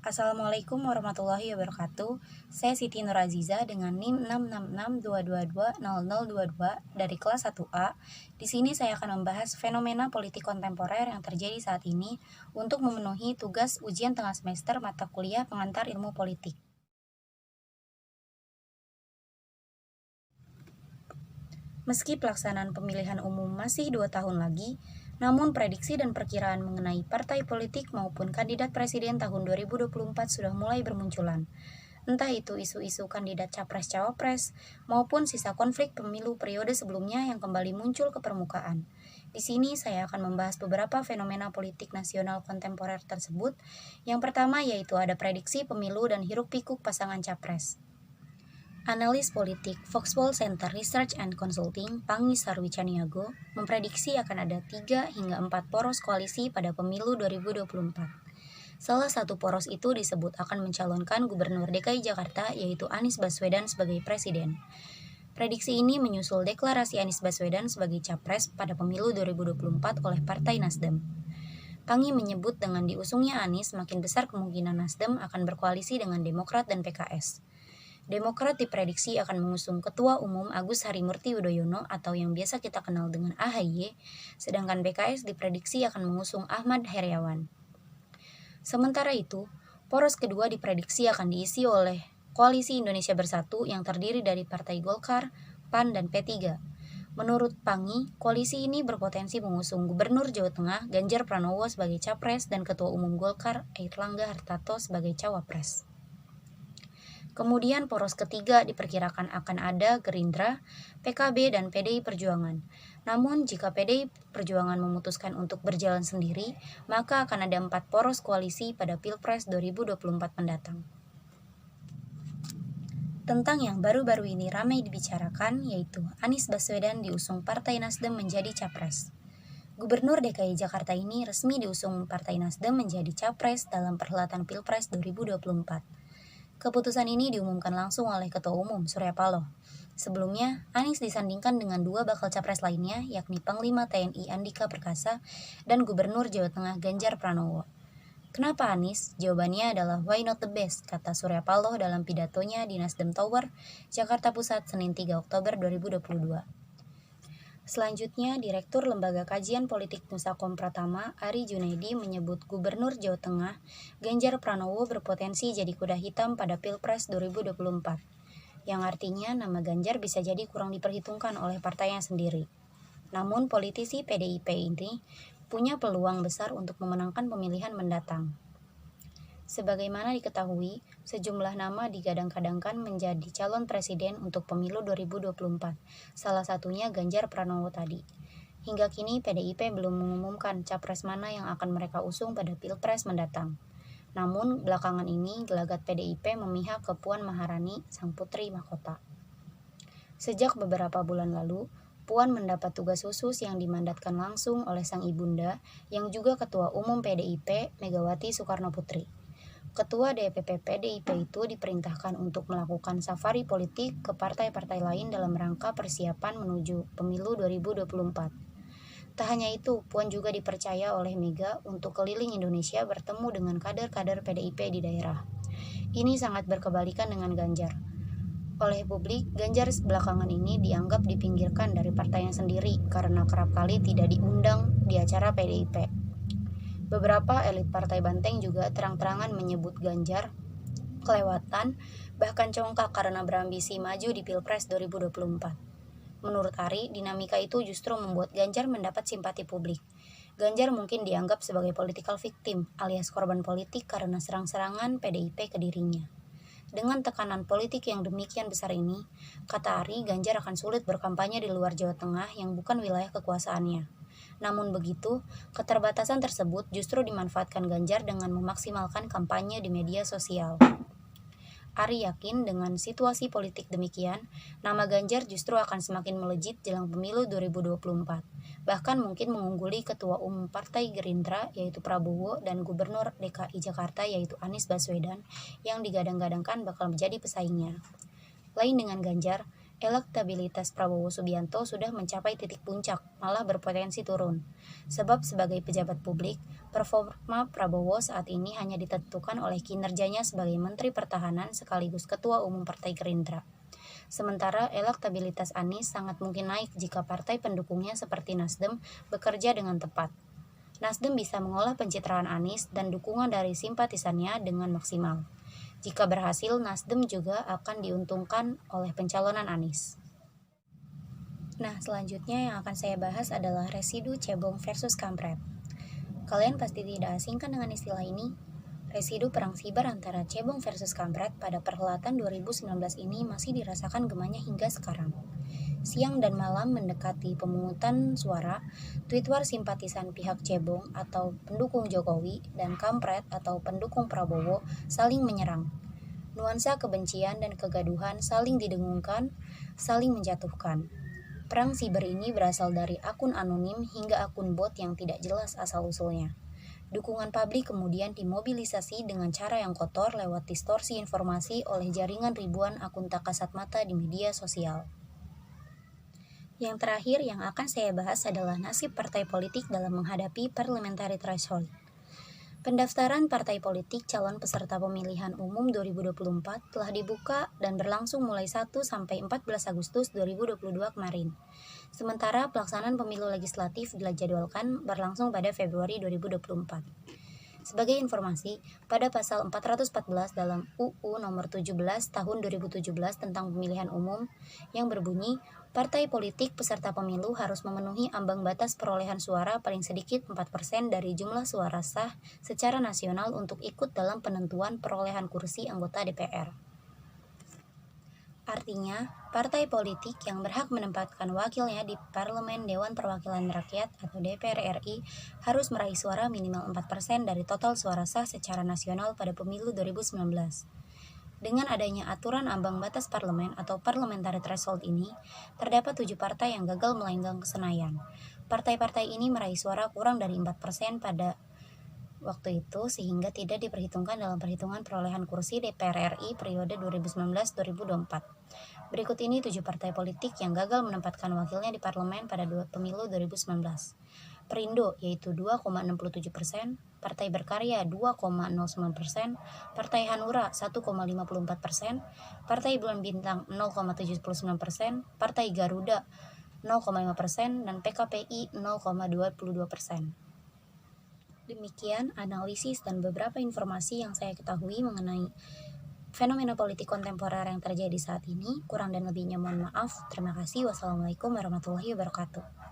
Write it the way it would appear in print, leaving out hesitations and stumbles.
Assalamualaikum warahmatullahi wabarakatuh. Saya Siti Nuraziza dengan NIM 66622200022 dari kelas 1A. Di sini saya akan membahas fenomena politik kontemporer yang terjadi saat ini untuk memenuhi tugas ujian tengah semester mata kuliah pengantar ilmu politik. Meski pelaksanaan pemilihan umum masih 2 tahun lagi, namun prediksi dan perkiraan mengenai partai politik maupun kandidat presiden tahun 2024 sudah mulai bermunculan. Entah itu isu-isu kandidat capres-cawapres maupun sisa konflik pemilu periode sebelumnya yang kembali muncul ke permukaan. Di sini saya akan membahas beberapa fenomena politik nasional kontemporer tersebut. Yang pertama yaitu ada prediksi pemilu dan hiruk-pikuk pasangan capres. Analis politik Foxpol Center Research and Consulting, Pangi Sarwicaniago, memprediksi akan ada 3 hingga 4 poros koalisi pada pemilu 2024. Salah satu poros itu disebut akan mencalonkan Gubernur DKI Jakarta yaitu Anies Baswedan sebagai presiden. Prediksi ini menyusul deklarasi Anies Baswedan sebagai capres pada pemilu 2024 oleh Partai Nasdem. Pangi menyebut dengan diusungnya Anies, makin besar kemungkinan Nasdem akan berkoalisi dengan Demokrat dan PKS. Demokrat diprediksi akan mengusung Ketua Umum Agus Harimurti Yudhoyono atau yang biasa kita kenal dengan AHY, sedangkan PKS diprediksi akan mengusung Ahmad Heriawan. Sementara itu, poros kedua diprediksi akan diisi oleh Koalisi Indonesia Bersatu yang terdiri dari Partai Golkar, PAN, dan P3. Menurut Pangi, koalisi ini berpotensi mengusung Gubernur Jawa Tengah Ganjar Pranowo sebagai capres dan Ketua Umum Golkar Airlangga Hartarto sebagai cawapres. Kemudian poros ketiga diperkirakan akan ada Gerindra, PKB, dan PDI Perjuangan. Namun jika PDI Perjuangan memutuskan untuk berjalan sendiri, maka akan ada 4 poros koalisi pada Pilpres 2024 mendatang. Tentang yang baru-baru ini ramai dibicarakan yaitu Anies Baswedan diusung Partai Nasdem menjadi capres. Gubernur DKI Jakarta ini resmi diusung Partai Nasdem menjadi capres dalam perhelatan Pilpres 2024. Keputusan ini diumumkan langsung oleh Ketua Umum Surya Paloh. Sebelumnya, Anies disandingkan dengan 2 bakal capres lainnya, yakni Panglima TNI Andika Perkasa dan Gubernur Jawa Tengah Ganjar Pranowo. Kenapa Anies? Jawabannya adalah why not the best, kata Surya Paloh dalam pidatonya di Nasdem Tower, Jakarta Pusat, Senin 3 Oktober 2022. Selanjutnya, Direktur Lembaga Kajian Politik Nusakom Pratama, Ari Junaidi, menyebut Gubernur Jawa Tengah, Ganjar Pranowo berpotensi jadi kuda hitam pada Pilpres 2024, yang artinya nama Ganjar bisa jadi kurang diperhitungkan oleh partainya sendiri. Namun politisi PDIP ini punya peluang besar untuk memenangkan pemilihan mendatang. Sebagaimana diketahui, sejumlah nama digadang-gadangkan menjadi calon presiden untuk pemilu 2024, salah satunya Ganjar Pranowo tadi. Hingga kini PDIP belum mengumumkan capres mana yang akan mereka usung pada Pilpres mendatang. Namun belakangan ini gelagat PDIP memihak ke Puan Maharani, sang putri mahkota. Sejak beberapa bulan lalu, Puan mendapat tugas khusus yang dimandatkan langsung oleh sang ibunda yang juga Ketua Umum PDIP, Megawati Soekarnoputri. Ketua DPP PDIP itu diperintahkan untuk melakukan safari politik ke partai-partai lain dalam rangka persiapan menuju pemilu 2024. Tak hanya itu, Puan juga dipercaya oleh Mega untuk keliling Indonesia bertemu dengan kader-kader PDIP di daerah. Ini sangat berkebalikan dengan Ganjar. Oleh publik, Ganjar belakangan ini dianggap dipinggirkan dari partainya sendiri karena kerap kali tidak diundang di acara PDIP. Beberapa elit partai banteng juga terang-terangan menyebut Ganjar kelewatan, bahkan congkak karena berambisi maju di Pilpres 2024. Menurut Ari, dinamika itu justru membuat Ganjar mendapat simpati publik. Ganjar mungkin dianggap sebagai political victim alias korban politik karena serang-serangan PDIP ke dirinya. Dengan tekanan politik yang demikian besar ini, kata Ari, Ganjar akan sulit berkampanye di luar Jawa Tengah yang bukan wilayah kekuasaannya. Namun begitu, keterbatasan tersebut justru dimanfaatkan Ganjar dengan memaksimalkan kampanye di media sosial. Ari yakin dengan situasi politik demikian, nama Ganjar justru akan semakin melejit jelang pemilu 2024. Bahkan mungkin mengungguli Ketua Umum Partai Gerindra yaitu Prabowo dan Gubernur DKI Jakarta yaitu Anies Baswedan yang digadang-gadangkan bakal menjadi pesaingnya. Lain dengan Ganjar, elektabilitas Prabowo Subianto sudah mencapai titik puncak, malah berpotensi turun. Sebab sebagai pejabat publik, performa Prabowo saat ini hanya ditentukan oleh kinerjanya sebagai Menteri Pertahanan sekaligus Ketua Umum Partai Gerindra. Sementara elektabilitas Anies sangat mungkin naik jika partai pendukungnya seperti Nasdem bekerja dengan tepat. Nasdem bisa mengolah pencitraan Anies dan dukungan dari simpatisannya dengan maksimal. Jika berhasil, Nasdem juga akan diuntungkan oleh pencalonan Anies. Nah, selanjutnya yang akan saya bahas adalah residu cebong versus kampret. Kalian pasti tidak asing kan dengan istilah ini? Residu perang siber antara cebong versus kampret pada perhelatan 2019 ini masih dirasakan gemanya hingga sekarang. Siang dan malam mendekati pemungutan suara, tweet war simpatisan pihak cebong atau pendukung Jokowi dan kampret atau pendukung Prabowo saling menyerang. Nuansa kebencian dan kegaduhan saling didengungkan, saling menjatuhkan. Perang siber ini berasal dari akun anonim hingga akun bot yang tidak jelas asal-usulnya. Dukungan publik kemudian dimobilisasi dengan cara yang kotor lewat distorsi informasi oleh jaringan ribuan akun tak kasat mata di media sosial. Yang terakhir yang akan saya bahas adalah nasib partai politik dalam menghadapi parliamentary threshold. Pendaftaran partai politik calon peserta pemilihan umum 2024 telah dibuka dan berlangsung mulai 1 sampai 14 Agustus 2022 kemarin. Sementara pelaksanaan pemilu legislatif dijadwalkan berlangsung pada Februari 2024. Sebagai informasi, pada pasal 414 dalam UU nomor 17 tahun 2017 tentang pemilihan umum yang berbunyi, partai politik peserta pemilu harus memenuhi ambang batas perolehan suara paling sedikit 4% dari jumlah suara sah secara nasional untuk ikut dalam penentuan perolehan kursi anggota DPR. Artinya, partai politik yang berhak menempatkan wakilnya di Parlemen Dewan Perwakilan Rakyat atau DPR RI harus meraih suara minimal 4% dari total suara sah secara nasional pada pemilu 2019. Dengan adanya aturan ambang batas parlemen atau parliamentary threshold ini, terdapat 7 partai yang gagal melenggang ke Senayan. Partai-partai ini meraih suara kurang dari 4% pada waktu itu sehingga tidak diperhitungkan dalam perhitungan perolehan kursi DPR RI periode 2019-2024. Berikut ini 7 partai politik yang gagal menempatkan wakilnya di parlemen pada pemilu 2019. Perindo yaitu 2,67%, Partai Berkarya 2,09%, Partai Hanura 1,54%, Partai Bulan Bintang 0,79%, Partai Garuda 0,5% dan PKPI 0,22%. Demikian analisis dan beberapa informasi yang saya ketahui mengenai fenomena politik kontemporer yang terjadi saat ini. Kurang dan lebihnya mohon maaf. Terima kasih. Wassalamualaikum warahmatullahi wabarakatuh.